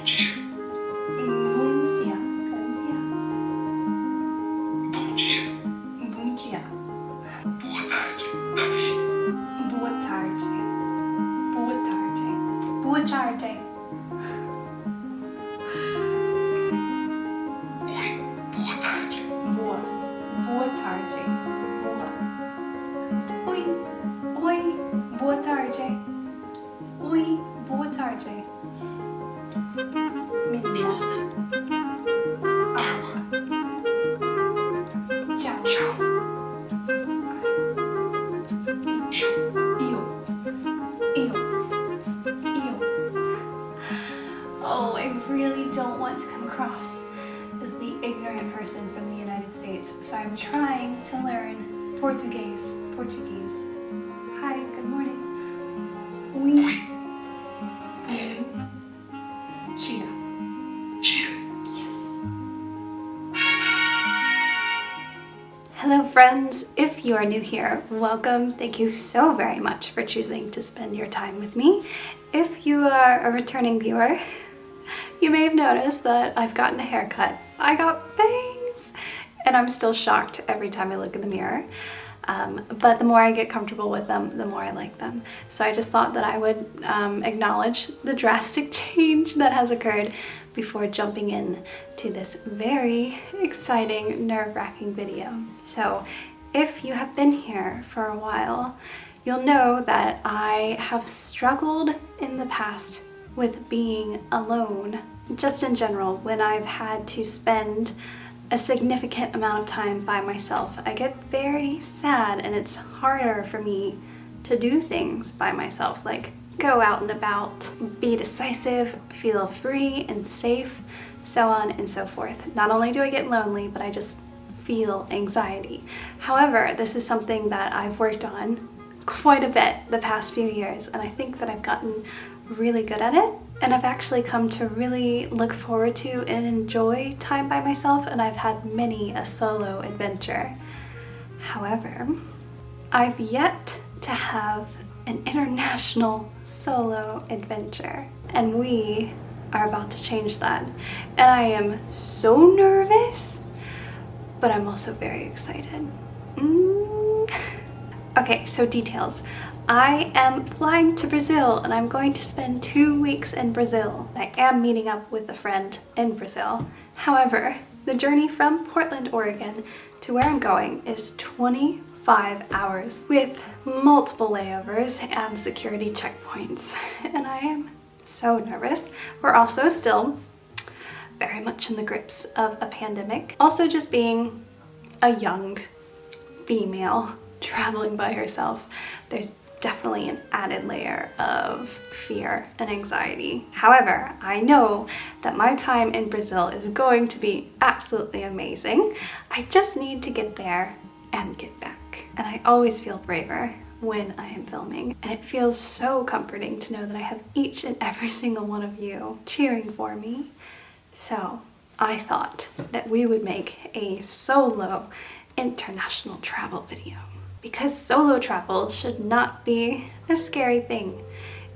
dia. Bom dia. Bom dia. Bom dia. Boa tarde, Davi. Boa tarde. Boa tarde. Boa tarde. Oi, boa tarde. Boa. Boa tarde. Boa. Oi. Oi. Boa tarde. Oi. Boa tarde. Menina. Água. Tchau. Tchau. Eu. Ew. Oh, I really don't want to come across as the ignorant person from the United States, so I'm trying to learn Portuguese. Hi, good morning. Oi. Bom dia. Dia. Yes. Hello friends, if you are new here, welcome. Thank you so very much for choosing to spend your time with me. If you are a returning viewer, you may have noticed that I've gotten a haircut. I got bangs and I'm still shocked every time I look in the mirror. But the more I get comfortable with them, the more I like them. So I just thought that I would acknowledge the drastic change that has occurred before jumping in to this very exciting, nerve-wracking video. So if you have been here for a while, you'll know that I have struggled in the past with being alone. Just in general, when I've had to spend a significant amount of time by myself, I get very sad and it's harder for me to do things by myself, like go out and about, be decisive, feel free and safe, so on and so forth. Not only do I get lonely, but I just feel anxiety. However, this is something that I've worked on quite a bit the past few years, and I think that I've gotten really good at it. And I've actually come to really look forward to and enjoy time by myself, and I've had many a solo adventure. However, I've yet to have an international solo adventure, and we are about to change that. And I am so nervous, but I'm also very excited. Okay, so details. I am flying to Brazil and I'm going to spend 2 weeks in Brazil. I am meeting up with a friend in Brazil. However, the journey from Portland, Oregon to where I'm going is 25 hours with multiple layovers and security checkpoints. And I am so nervous. We're also still very much in the grips of a pandemic. Also, just being a young female traveling by herself, there's definitely an added layer of fear and anxiety. However, I know that my time in Brazil is going to be absolutely amazing. I just need to get there and get back. And I always feel braver when I am filming. And it feels so comforting to know that I have each and every single one of you cheering for me. So I thought that we would make a solo international travel video. Because solo travel should not be a scary thing.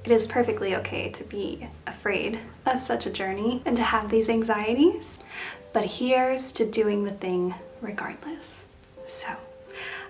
It is perfectly okay to be afraid of such a journey and to have these anxieties, but here's to doing the thing regardless. So,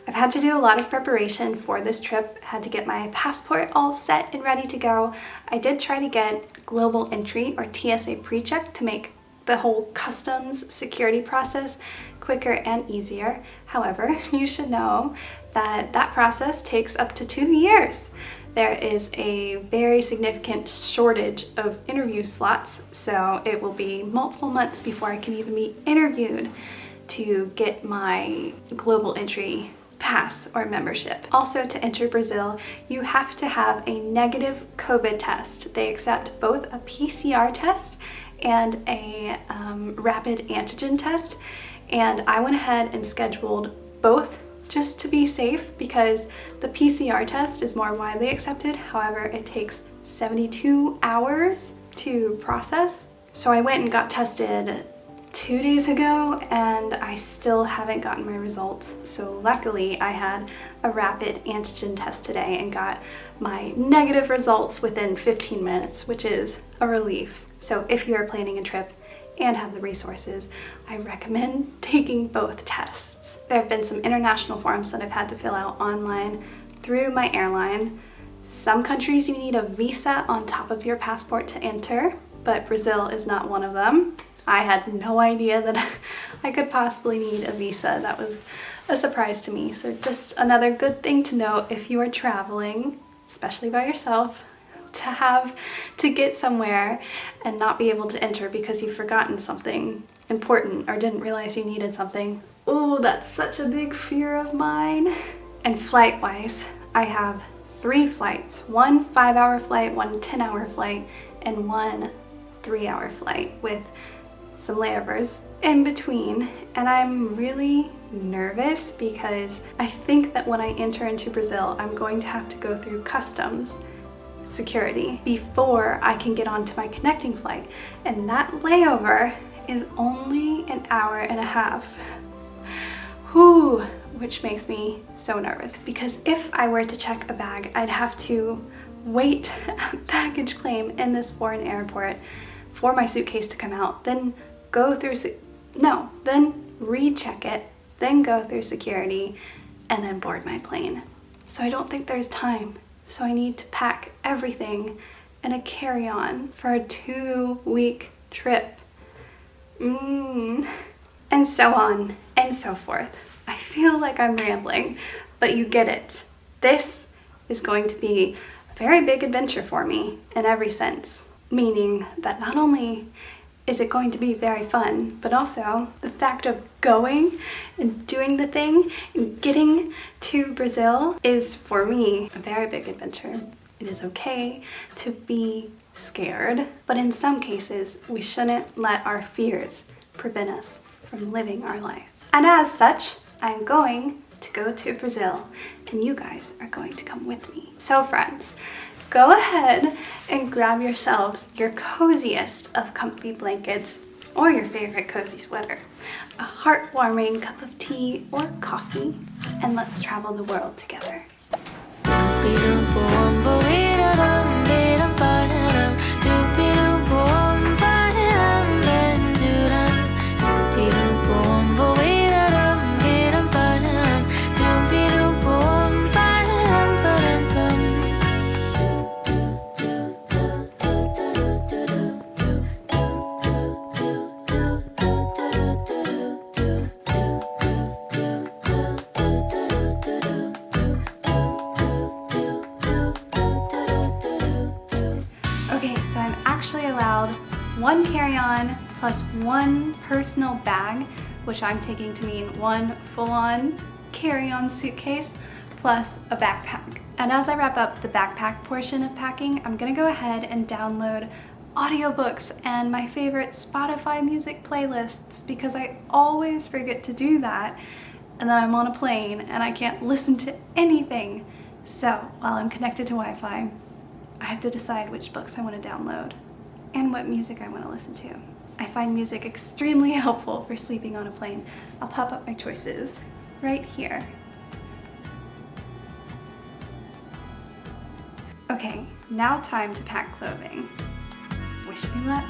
I've had to do a lot of preparation for this trip, had to get my passport all set and ready to go. I did try to get global entry or TSA pre-check to make the whole customs security process quicker and easier. However, you should know that that process takes up to 2 years. There is a very significant shortage of interview slots, so it will be multiple months before I can even be interviewed to get my global entry pass or membership. Also, to enter Brazil, you have to have a negative COVID test. They accept both a PCR test and a rapid antigen test, and I went ahead and scheduled both just to be safe because the PCR test is more widely accepted. However, it takes 72 hours to process. So I went and got tested 2 days ago and I still haven't gotten my results. So luckily I had a rapid antigen test today and got my negative results within 15 minutes, which is a relief. So if you are planning a trip and have the resources, I recommend taking both tests. There have been some international forms that I've had to fill out online through my airline. Some countries you need a visa on top of your passport to enter, but Brazil is not one of them. I had no idea that I could possibly need a visa. That was a surprise to me. So just another good thing to note if you are traveling, especially by yourself, to get somewhere and not be able to enter because you've forgotten something important or didn't realize you needed something. Oh, that's such a big fear of mine. And flight-wise, I have 3 flights. 1 5-hour flight, 1 10-hour flight, and 1 3-hour flight with some layovers in between. And I'm really nervous because I think that when I enter into Brazil, I'm going to have to go through customs security before I can get onto my connecting flight. And that layover is only an hour and a half. Whew, which makes me so nervous because if I were to check a bag, I'd have to wait at baggage claim in this foreign airport for my suitcase to come out, then go through, then recheck it, then go through security, and then board my plane. So I don't think there's time. So I need to pack everything in a carry-on for a 2-week trip. And so on and so forth. I feel like I'm rambling, but you get it. This is going to be a very big adventure for me in every sense. Meaning that not only is it going to be very fun, but also the fact of going and doing the thing and getting to Brazil is, for me, a very big adventure. It is okay to be scared, but in some cases, we shouldn't let our fears prevent us from living our life. And as such, I'm going to go to Brazil, and you guys are going to come with me. So friends, go ahead and grab yourselves your coziest of comfy blankets or your favorite cozy sweater, a heartwarming cup of tea or coffee, and let's travel the world together. So I'm actually allowed 1 carry-on plus 1 personal bag, which I'm taking to mean 1 full-on carry-on suitcase plus a backpack. And as I wrap up the backpack portion of packing, I'm gonna go ahead and download audiobooks and my favorite Spotify music playlists because I always forget to do that, and then I'm on a plane and I can't listen to anything. So while I'm connected to Wi-Fi, I have to decide which books I want to download and what music I want to listen to. I find music extremely helpful for sleeping on a plane. I'll pop up my choices right here. Okay, now time to pack clothing. Wish me luck.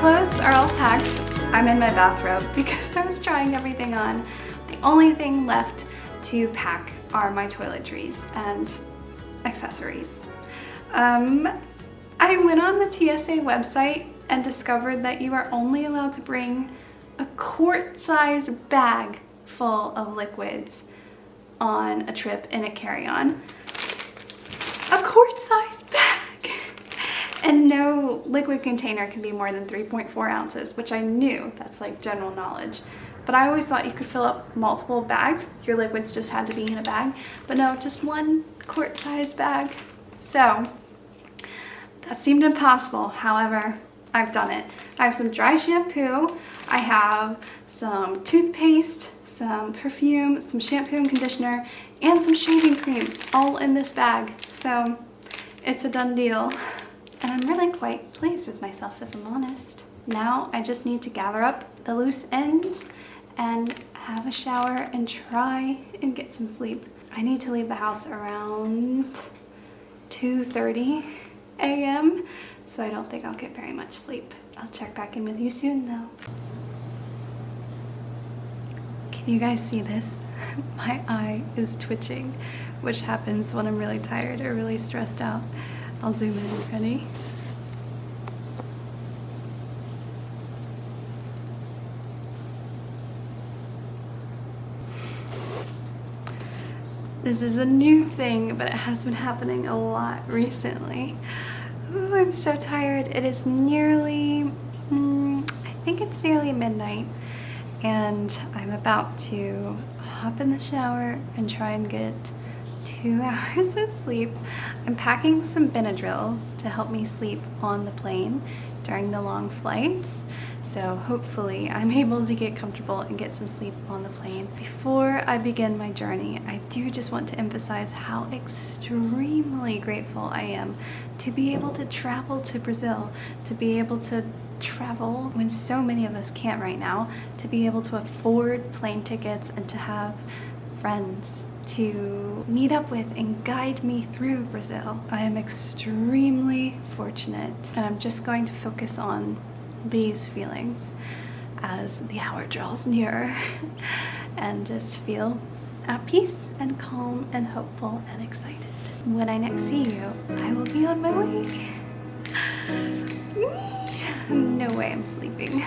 Clothes are all packed. I'm in my bathrobe because I was trying everything on. The only thing left to pack are my toiletries and accessories. I went on the TSA website and discovered that you are only allowed to bring a quart-sized bag full of liquids on a trip in a carry-on. A quart-sized bag! And no liquid container can be more than 3.4 ounces, which I knew, that's like general knowledge. But I always thought you could fill up multiple bags. Your liquids just had to be in a bag. But no, just one quart-sized bag. So that seemed impossible. However, I've done it. I have some dry shampoo. I have some toothpaste, some perfume, some shampoo and conditioner, and some shaving cream all in this bag. So it's a done deal. And I'm really quite pleased with myself, if I'm honest. Now I just need to gather up the loose ends and have a shower and try and get some sleep. I need to leave the house around 2:30 a.m. so I don't think I'll get very much sleep. I'll check back in with you soon though. Can you guys see this? My eye is twitching, which happens when I'm really tired or really stressed out. I'll zoom in. Ready? This is a new thing, but it has been happening a lot recently. Ooh, I'm so tired. It is nearly, I think it's nearly midnight, and I'm about to hop in the shower and try and get 2 hours of sleep. I'm packing some Benadryl to help me sleep on the plane during the long flights. So hopefully I'm able to get comfortable and get some sleep on the plane. Before I begin my journey, I do just want to emphasize how extremely grateful I am to be able to travel to Brazil, to be able to travel when so many of us can't right now, to be able to afford plane tickets and to have friends to meet up with and guide me through Brazil. I am extremely fortunate, and I'm just going to focus on these feelings as the hour draws nearer and just feel at peace and calm and hopeful and excited. When I next see you, I will be on my way. No way I'm sleeping.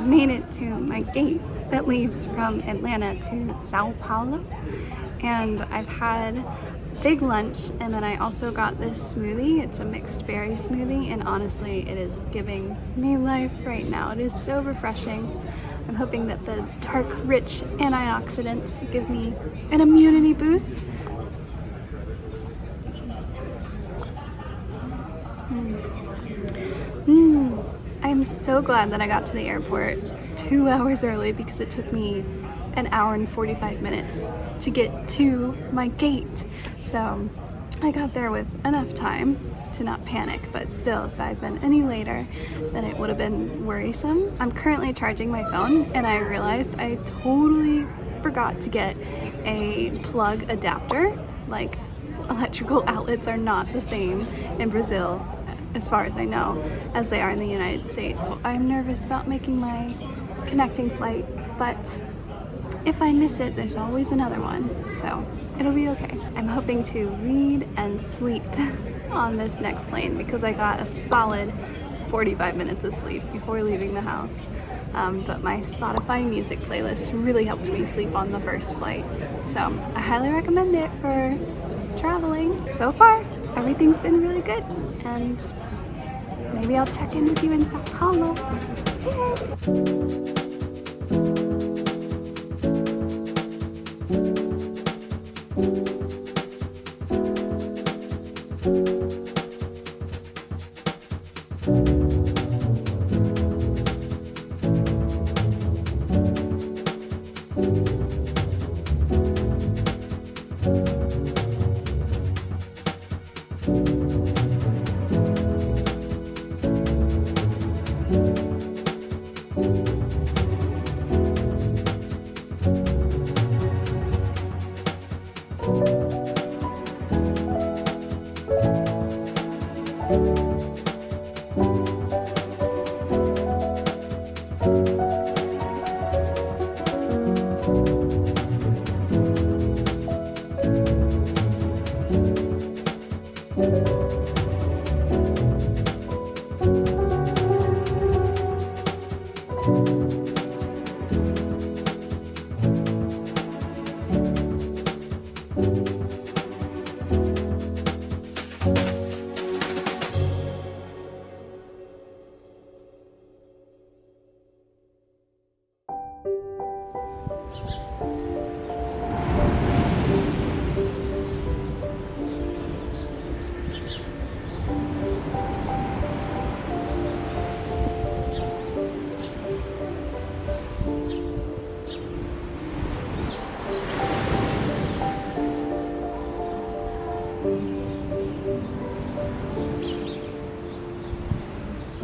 Made it to my gate that leaves from Atlanta to Sao Paulo, and I've had big lunch, and then I also got this smoothie. It's a mixed berry smoothie, and honestly it is giving me life right now. It is so refreshing. I'm hoping that the dark rich antioxidants give me an immunity boost. I'm so glad that I got to the airport 2 hours early, because it took me an hour and 45 minutes to get to my gate. So I got there with enough time to not panic, but still, if I'd been any later, then it would have been worrisome. I'm currently charging my phone, and I realized I totally forgot to get a plug adapter. Like, electrical outlets are not the same in Brazil, as far as I know, as they are in the United States. I'm nervous about making my connecting flight, but if I miss it, there's always another one, so it'll be okay. I'm hoping to read and sleep on this next plane, because I got a solid 45 minutes of sleep before leaving the house. but my Spotify music playlist really helped me sleep on the first flight. So I highly recommend it for traveling. So far, everything's been really good, and maybe I'll check in with you in Sao Paulo. Cheers!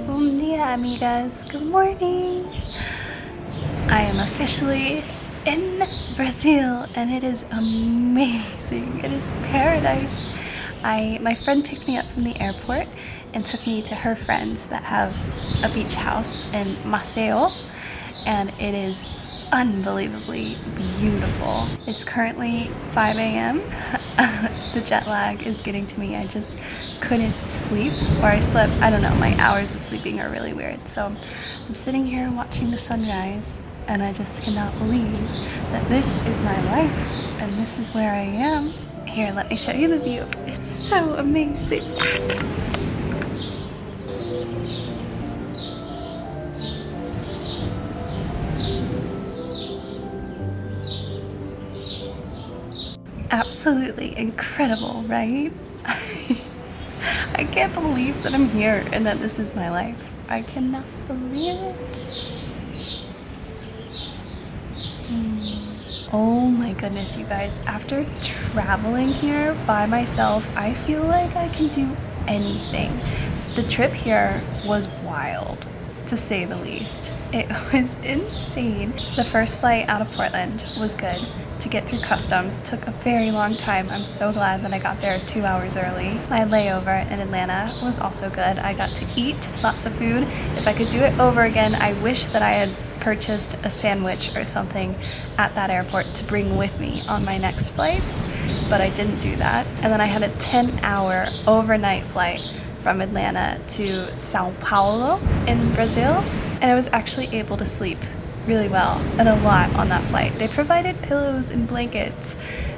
Bom dia, amigas. Good morning. I am officially in Brazil, and it is amazing. It is paradise. My friend picked me up from the airport and took me to her friends that have a beach house in Maceió, and it is unbelievably beautiful. It's currently 5 a.m. The jet lag is getting to me. I just couldn't sleep, or I slept, I don't know, my hours of sleeping are really weird. So I'm sitting here watching the sunrise, and I just cannot believe that this is my life and this is where I am. Here, let me show you the view. It's so amazing. Absolutely incredible, right? I can't believe that I'm here and that this is my life. I cannot believe it. Oh my goodness, you guys. After traveling here by myself, I feel like I can do anything. The trip here was wild, to say the least. It was insane. The first flight out of Portland was good. To get through customs took a very long time. I'm so glad that I got there 2 hours early. My layover in Atlanta was also good. I got to eat lots of food. If I could do it over again, I wish that I had purchased a sandwich or something at that airport to bring with me on my next flights, but I didn't do that. And then I had a 10-hour overnight flight from Atlanta to Sao Paulo in Brazil, and I was actually able to sleep really well and a lot on that flight. They provided pillows and blankets,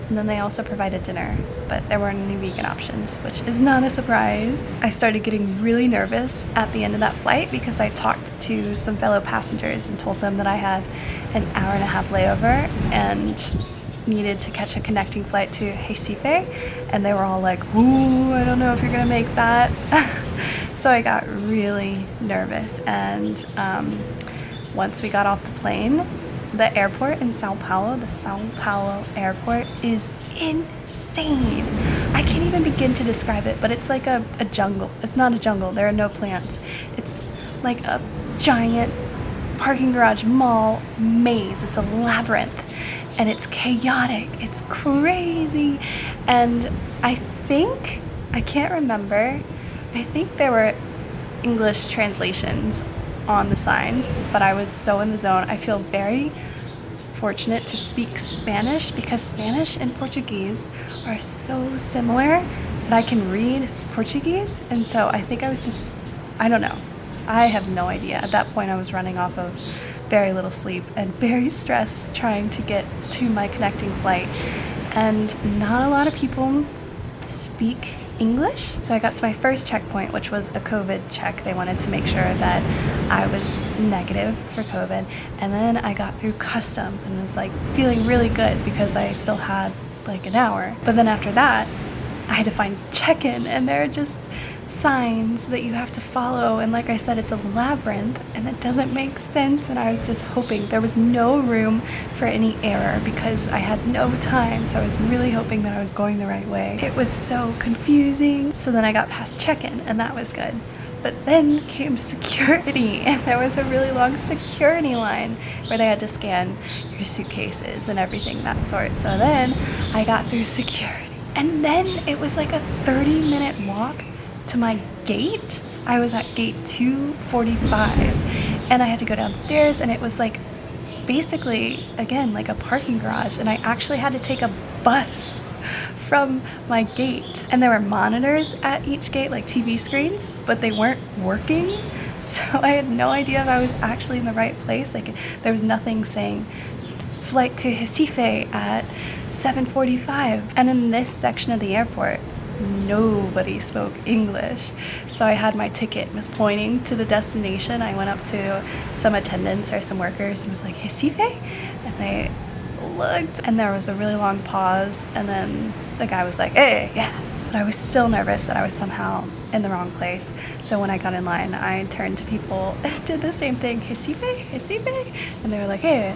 and then they also provided dinner, but there weren't any vegan options, which is not a surprise. I started getting really nervous at the end of that flight because I talked to some fellow passengers and told them that I had an hour-and-a-half layover and needed to catch a connecting flight to Recife, and they were all like, ooh, I don't know if you're gonna make that. So I got really nervous, and once we got off the plane, the airport in Sao Paulo, the Sao Paulo airport is insane. I can't even begin to describe it, but it's like a jungle. It's not a jungle, there are no plants. It's like a giant parking garage mall maze. It's a labyrinth, and it's chaotic. It's crazy. And I can't remember, I think there were English translations on the signs, but I was so in the zone. I feel very fortunate to speak Spanish because Spanish and Portuguese are so similar that I can read Portuguese, and so I think I was just, I don't know. I have no idea. At that point I was running off of very little sleep and very stressed trying to get to my connecting flight. And not a lot of people speak English. So I got to my first checkpoint, which was a COVID check. They wanted to make sure that I was negative for COVID. And then I got through customs and was like feeling really good because I still had like an hour. But then after that, I had to find check-in, and there are just signs that you have to follow, and like I said, it's a labyrinth and it doesn't make sense. And I was just hoping there was no room for any error because I had no time, so I was really hoping that I was going the right way. It was so confusing. So then I got past check-in and that was good, but then came security, and there was a really long security line where they had to scan your suitcases and everything, that sort. So then I got through security, and then it was like a 30-minute walk to my gate. I was at gate 245 and I had to go downstairs, and it was like basically again like a parking garage, and I actually had to take a bus from my gate, and there were monitors at each gate, like TV screens, but they weren't working, so I had no idea if I was actually in the right place. Like there was nothing saying flight to Recife at 7:45, and in this section of the airport nobody spoke English. So I had my ticket, was pointing to the destination. I went up to some attendants or some workers and was like, Recife? And they looked, and there was a really long pause, and then the guy was like, hey, yeah. But I was still nervous that I was somehow in the wrong place. So when I got in line, I turned to people and did the same thing, Recife? Recife? And they were like, hey.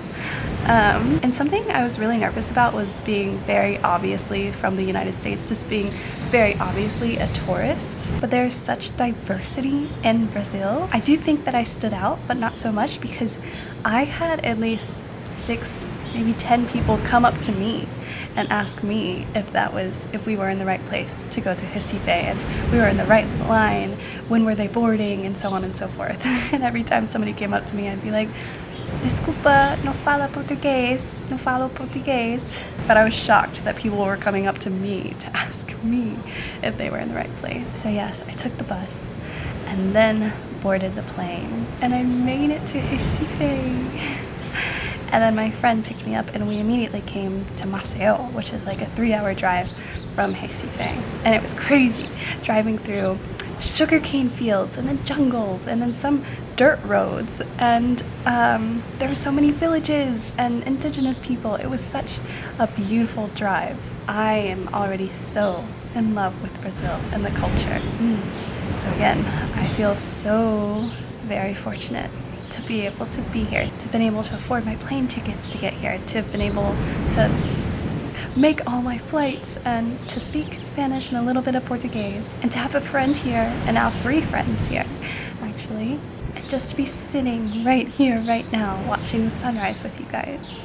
And something I was really nervous about was being very obviously from the United States, just being very obviously a tourist. But there's such diversity in Brazil. I do think that I stood out, but not so much, because I had at least 6, maybe 10 people come up to me and ask me if we were in the right place to go to Recife, if we were in the right line, when were they boarding, and so on and so forth. And every time somebody came up to me, I'd be like, desculpa, não fala português, não falo português. But I was shocked that people were coming up to me to ask me if they were in the right place. So yes, I took the bus and then boarded the plane, and I made it to Recife. And then my friend picked me up, and we immediately came to Maceió, which is like a 3-hour drive from Recife. And it was crazy, driving through sugarcane fields and then jungles and then some dirt roads, and there were so many villages and indigenous people. It was such a beautiful drive. I am already so in love with Brazil and the culture. So again, I feel so very fortunate to be able to be here, to have been able to afford my plane tickets to get here, to have been able to make all my flights, and to speak Spanish and a little bit of Portuguese, and to have a friend here, and now 3 friends here actually, and just to be sitting right here right now watching the sunrise with you guys.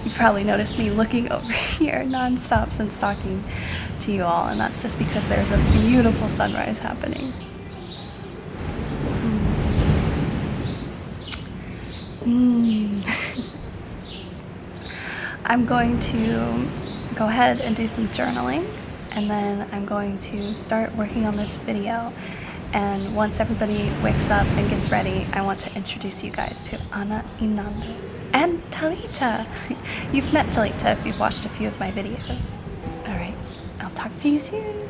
You probably noticed me looking over here non-stop since talking to you all, and that's just because there's a beautiful sunrise happening. I'm going to go ahead and do some journaling, and then I'm going to start working on this video. And once everybody wakes up and gets ready, I want to introduce you guys to Ana and Nando and Talita. You've met Talita if you've watched a few of my videos. Alright, I'll talk to you soon.